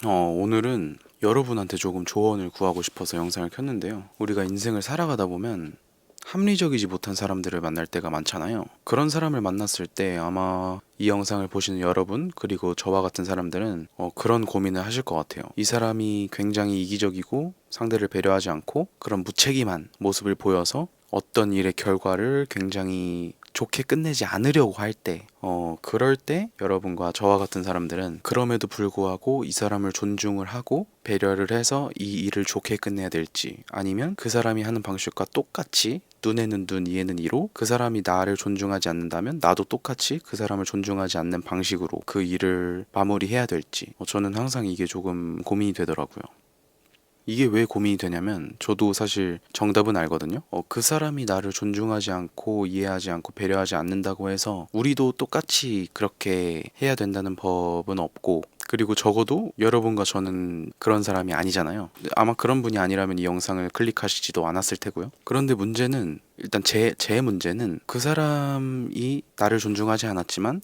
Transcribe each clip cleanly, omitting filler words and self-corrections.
오늘은 여러분한테 조금 조언을 구하고 싶어서 영상을 켰는데요. 우리가 인생을 살아가다 보면 합리적이지 못한 사람들을 만날 때가 많잖아요. 그런 사람을 만났을 때 아마 이 영상을 보시는 여러분, 그리고 저와 같은 사람들은 그런 고민을 하실 것 같아요. 이 사람이 굉장히 이기적이고 상대를 배려하지 않고 그런 무책임한 모습을 보여서 어떤 일의 결과를 굉장히 좋게 끝내지 않으려고 할 때, 그럴 때 여러분과 저와 같은 사람들은 그럼에도 불구하고 이 사람을 존중을 하고 배려를 해서 이 일을 좋게 끝내야 될지, 아니면 그 사람이 하는 방식과 똑같이 눈에는 눈, 이에는 이로 그 사람이 나를 존중하지 않는다면 나도 똑같이 그 사람을 존중하지 않는 방식으로 그 일을 마무리해야 될지, 저는 항상 이게 조금 고민이 되더라고요. 이게 왜 고민이 되냐면 저도 사실 정답은 알거든요. 그 사람이 나를 존중하지 않고 이해하지 않고 배려하지 않는다고 해서 우리도 똑같이 그렇게 해야 된다는 법은 없고, 그리고 적어도 여러분과 저는 그런 사람이 아니잖아요. 아마 그런 분이 아니라면 이 영상을 클릭하시지도 않았을 테고요. 그런데 문제는 일단 제 문제는 그 사람이 나를 존중하지 않았지만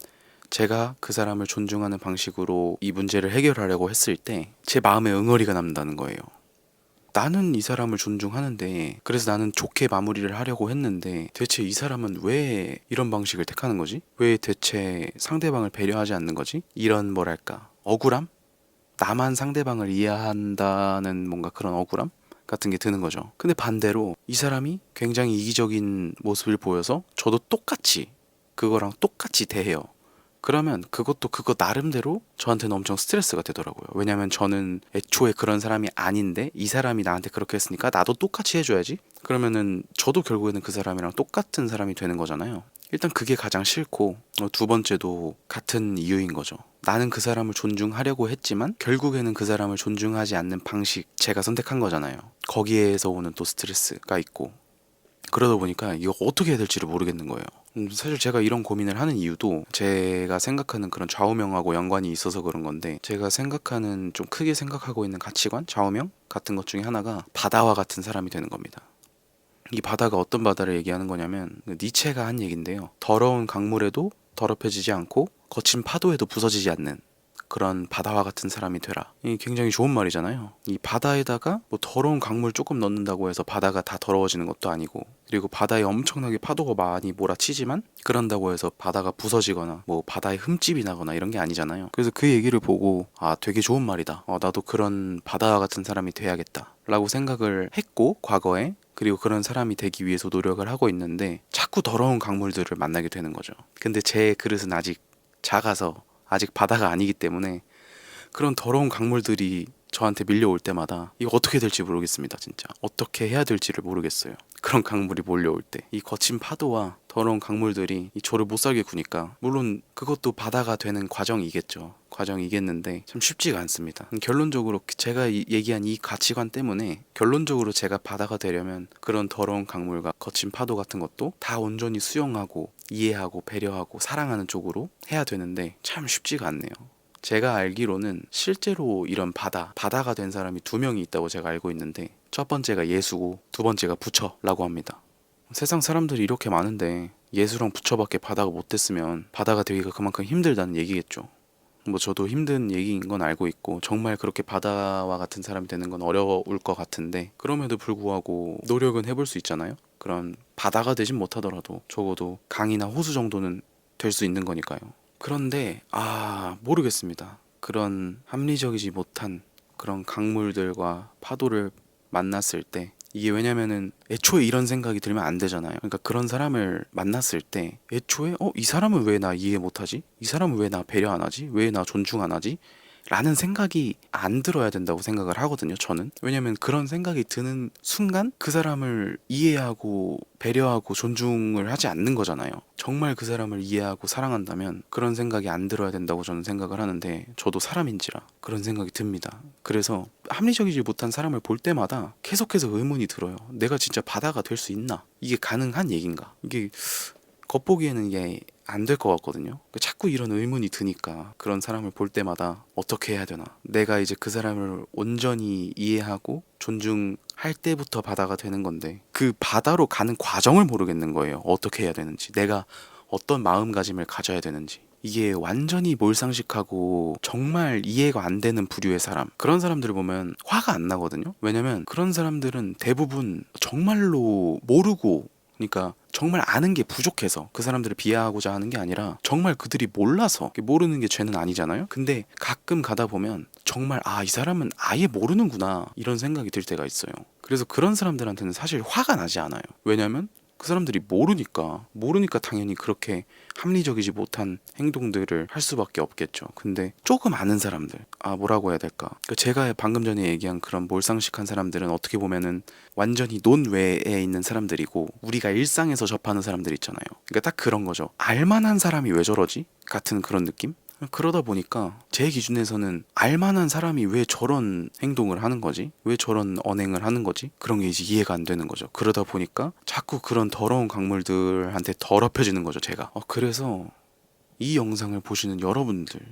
제가 그 사람을 존중하는 방식으로 이 문제를 해결하려고 했을 때 제 마음에 응어리가 남는다는 거예요. 나는 이 사람을 존중하는데, 그래서 나는 좋게 마무리를 하려고 했는데 대체 이 사람은 왜 이런 방식을 택하는 거지? 왜 대체 상대방을 배려하지 않는 거지? 이런 뭐랄까 억울함? 나만 상대방을 이해한다는 뭔가 그런 억울함? 같은 게 드는 거죠. 근데 반대로 이 사람이 굉장히 이기적인 모습을 보여서 저도 똑같이 그거랑 똑같이 대해요. 그러면 그것도 그거 나름대로 저한테는 엄청 스트레스가 되더라고요. 왜냐면 저는 애초에 그런 사람이 아닌데 이 사람이 나한테 그렇게 했으니까 나도 똑같이 해줘야지? 그러면은 저도 결국에는 그 사람이랑 똑같은 사람이 되는 거잖아요. 일단 그게 가장 싫고, 두 번째도 같은 이유인 거죠. 나는 그 사람을 존중하려고 했지만 결국에는 그 사람을 존중하지 않는 방식 제가 선택한 거잖아요. 거기에서 오는 또 스트레스가 있고, 그러다 보니까 이거 어떻게 해야 될지를 모르겠는 거예요. 사실 제가 이런 고민을 하는 이유도 제가 생각하는 그런 좌우명하고 연관이 있어서 그런 건데, 제가 생각하는 좀 크게 생각하고 있는 가치관, 좌우명 같은 것 중에 하나가 바다와 같은 사람이 되는 겁니다. 이 바다가 어떤 바다를 얘기하는 거냐면 니체가 한 얘긴데요. 더러운 강물에도 더럽혀지지 않고 거친 파도에도 부서지지 않는 그런 바다와 같은 사람이 되라. 이 굉장히 좋은 말이잖아요. 이 바다에다가 뭐 더러운 강물 조금 넣는다고 해서 바다가 다 더러워지는 것도 아니고, 그리고 바다에 엄청나게 파도가 많이 몰아치지만 그런다고 해서 바다가 부서지거나 뭐 바다에 흠집이 나거나 이런 게 아니잖아요. 그래서 그 얘기를 보고 되게 좋은 말이다. 나도 그런 바다와 같은 사람이 돼야겠다 라고 생각을 했고, 과거에. 그리고 그런 사람이 되기 위해서 노력을 하고 있는데 자꾸 더러운 강물들을 만나게 되는 거죠. 근데 제 그릇은 아직 작아서 아직 바다가 아니기 때문에 그런 더러운 강물들이 저한테 밀려올 때마다 이거 어떻게 될지 모르겠습니다. 진짜 어떻게 해야 될지를 모르겠어요. 그런 강물이 몰려올 때 이 거친 파도와 더러운 강물들이 이 저를 못 살게 구니까, 물론 그것도 바다가 되는 과정이겠죠. 과정이겠는데 참 쉽지가 않습니다. 결론적으로 제가 얘기한 이 가치관 때문에 결론적으로 제가 바다가 되려면 그런 더러운 강물과 거친 파도 같은 것도 다 온전히 수용하고 이해하고 배려하고 사랑하는 쪽으로 해야 되는데 참 쉽지가 않네요. 제가 알기로는 실제로 이런 바다가 된 사람이 두 명이 있다고 제가 알고 있는데, 첫 번째가 예수고 두 번째가 부처라고 합니다. 세상 사람들이 이렇게 많은데 예수랑 부처밖에 바다가 못 됐으면 바다가 되기가 그만큼 힘들다는 얘기겠죠. 뭐 저도 힘든 얘기인 건 알고 있고 정말 그렇게 바다와 같은 사람이 되는 건 어려울 것 같은데, 그럼에도 불구하고 노력은 해볼 수 있잖아요. 그런 바다가 되진 못하더라도 적어도 강이나 호수 정도는 될 수 있는 거니까요. 그런데 모르겠습니다. 그런 합리적이지 못한 그런 강물들과 파도를 만났을 때, 이게 왜냐면은 애초에 이런 생각이 들면 안 되잖아요. 그러니까 그런 사람을 만났을 때 애초에 이 사람은 왜 나 이해 못하지? 이 사람은 왜 나 배려 안 하지? 왜 나 존중 안 하지? 라는 생각이 안 들어야 된다고 생각을 하거든요, 저는. 왜냐면 그런 생각이 드는 순간 그 사람을 이해하고 배려하고 존중을 하지 않는 거잖아요. 정말 그 사람을 이해하고 사랑한다면 그런 생각이 안 들어야 된다고 저는 생각을 하는데, 저도 사람인지라 그런 생각이 듭니다. 그래서 합리적이지 못한 사람을 볼 때마다 계속해서 의문이 들어요. 내가 진짜 바다가 될 수 있나? 이게 가능한 얘긴가? 이게 겉보기에는 이게 안 될 것 같거든요. 자꾸 이런 의문이 드니까 그런 사람을 볼 때마다 어떻게 해야 되나? 내가 이제 그 사람을 온전히 이해하고 존중할 때부터 바다가 되는 건데 그 바다로 가는 과정을 모르겠는 거예요. 어떻게 해야 되는지. 내가 어떤 마음가짐을 가져야 되는지. 이게 완전히 몰상식하고 정말 이해가 안 되는 부류의 사람, 그런 사람들을 보면 화가 안 나거든요. 왜냐면 그런 사람들은 대부분 정말로 모르고, 그러니까 정말 아는 게 부족해서 그 사람들을 비하하고자 하는 게 아니라 정말 그들이 몰라서. 모르는 게 죄는 아니잖아요. 근데 가끔 가다 보면 정말 이 사람은 아예 모르는구나 이런 생각이 들 때가 있어요. 그래서 그런 사람들한테는 사실 화가 나지 않아요. 왜냐면 그 사람들이 모르니까 당연히 그렇게 합리적이지 못한 행동들을 할 수밖에 없겠죠. 근데 조금 아는 사람들, 뭐라고 해야 될까? 그러니까 제가 방금 전에 얘기한 그런 몰상식한 사람들은 어떻게 보면은 완전히 논외에 있는 사람들이고, 우리가 일상에서 접하는 사람들 있잖아요. 그러니까 딱 그런 거죠. 알만한 사람이 왜 저러지? 같은 그런 느낌? 그러다 보니까 제 기준에서는 알만한 사람이 왜 저런 행동을 하는 거지? 왜 저런 언행을 하는 거지? 그런 게 이제 이해가 안 되는 거죠. 그러다 보니까 자꾸 그런 더러운 강물들한테 더럽혀지는 거죠, 제가. 그래서 이 영상을 보시는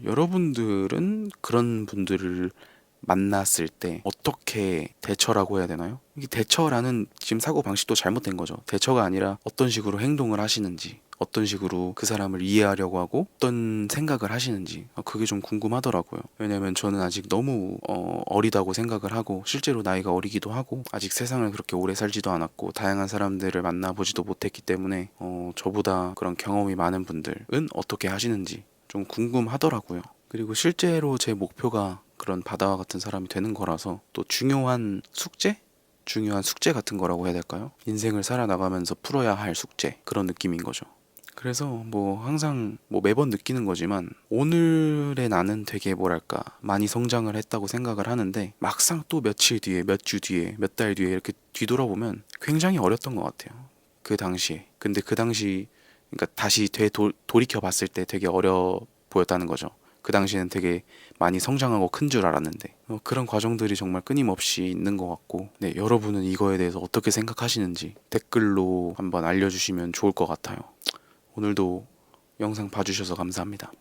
여러분들은 그런 분들을 만났을 때 어떻게 대처라고 해야 되나요? 이게 대처라는 지금 사고 방식도 잘못된 거죠. 대처가 아니라 어떤 식으로 행동을 하시는지, 어떤 식으로 그 사람을 이해하려고 하고 어떤 생각을 하시는지, 그게 좀 궁금하더라고요. 왜냐면 저는 아직 너무 어리다고 생각을 하고, 실제로 나이가 어리기도 하고, 아직 세상을 그렇게 오래 살지도 않았고, 다양한 사람들을 만나보지도 못했기 때문에 저보다 그런 경험이 많은 분들은 어떻게 하시는지 좀 궁금하더라고요. 그리고 실제로 제 목표가 그런 바다와 같은 사람이 되는 거라서, 또 중요한 숙제 같은 거라고 해야 될까요? 인생을 살아나가면서 풀어야 할 숙제, 그런 느낌인 거죠. 그래서 항상 매번 느끼는 거지만, 오늘의 나는 되게 뭐랄까 많이 성장을 했다고 생각을 하는데, 막상 또 며칠 뒤에, 몇 주 뒤에, 몇 달 뒤에 이렇게 뒤돌아보면 굉장히 어렸던 것 같아요. 그 당시에. 근데 그 당시, 그러니까 다시 돌이켜 봤을 때 되게 어려 보였다는 거죠. 그 당시에는 되게 많이 성장하고 큰 줄 알았는데, 그런 과정들이 정말 끊임없이 있는 것 같고, 네, 여러분은 이거에 대해서 어떻게 생각하시는지 댓글로 한번 알려주시면 좋을 것 같아요. 오늘도 영상 봐주셔서 감사합니다.